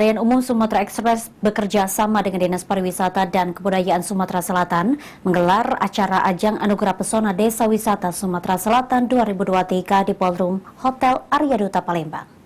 Harian Umum Sumatera Express bekerja sama dengan Dinas Pariwisata dan Kebudayaan Sumatera Selatan menggelar acara Ajang Anugerah Pesona Desa Wisata Sumatera Selatan 2023 di Ballroom Hotel Arya Duta Palembang.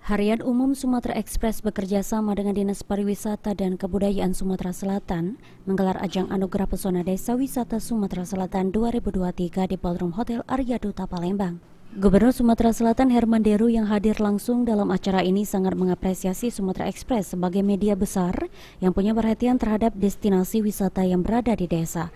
Harian Umum Sumatera Express bekerja sama dengan Dinas Pariwisata dan Kebudayaan Sumatera Selatan menggelar Ajang Anugerah Pesona Desa Wisata Sumatera Selatan 2023 di Ballroom Hotel Arya Duta Palembang. Gubernur Sumatera Selatan Herman Deru yang hadir langsung dalam acara ini sangat mengapresiasi Sumatera Express sebagai media besar yang punya perhatian terhadap destinasi wisata yang berada di desa.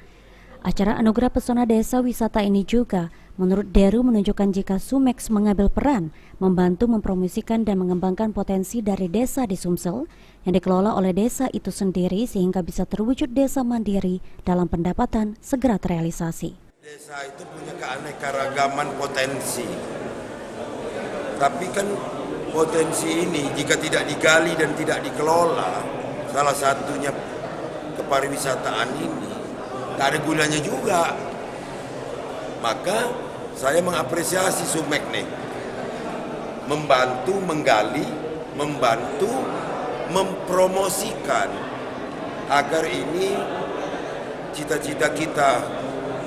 Acara Anugerah Pesona Desa Wisata ini juga, menurut Deru, menunjukkan jika Sumex mengambil peran membantu mempromosikan dan mengembangkan potensi dari desa di Sumsel yang dikelola oleh desa itu sendiri sehingga bisa terwujud desa mandiri dalam pendapatan segera terrealisasi. Desa itu punya keanekaragaman potensi, tapi kan potensi ini jika tidak digali dan tidak dikelola, salah satunya kepariwisataan ini, tak ada gunanya juga. Maka saya mengapresiasi Sumek nih, membantu menggali, membantu mempromosikan agar ini cita-cita kita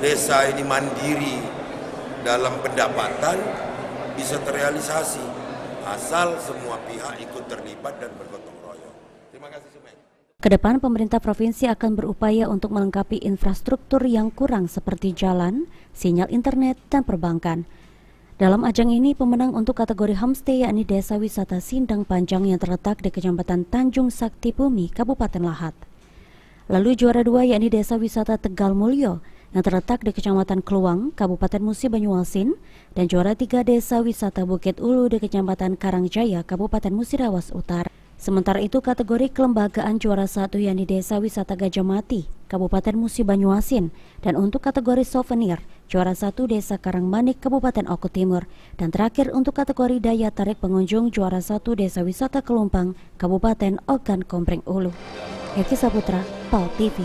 desa ini mandiri dalam pendapatan bisa terrealisasi asal semua pihak ikut terlibat dan bergotong royong. Terima kasih Sumek. Kedepan pemerintah provinsi akan berupaya untuk melengkapi infrastruktur yang kurang seperti jalan, sinyal internet, dan perbankan. Dalam ajang ini, pemenang untuk kategori homestay yakni Desa Wisata Sindang Panjang yang terletak di Kecamatan Tanjung Sakti Bumi, Kabupaten Lahat. Lalu juara 2 yakni Desa Wisata Tegal Mulyo yang terletak di Kecamatan Kluang, Kabupaten Musi Banyuasin, dan juara 3 Desa Wisata Bukit Ulu di Kecamatan Karangjaya, Kabupaten Musirawas Utara. Sementara itu kategori kelembagaan juara 1 yakni Desa Wisata Gajah Mati, Kabupaten Musi Banyuasin, dan untuk kategori souvenir juara 1 Desa Karangmanik, Kabupaten Oku Timur, dan terakhir untuk kategori daya tarik pengunjung juara 1 Desa Wisata Kelumpang, Kabupaten Ogan Komering Ulu. Eki Saputra, PAL TV.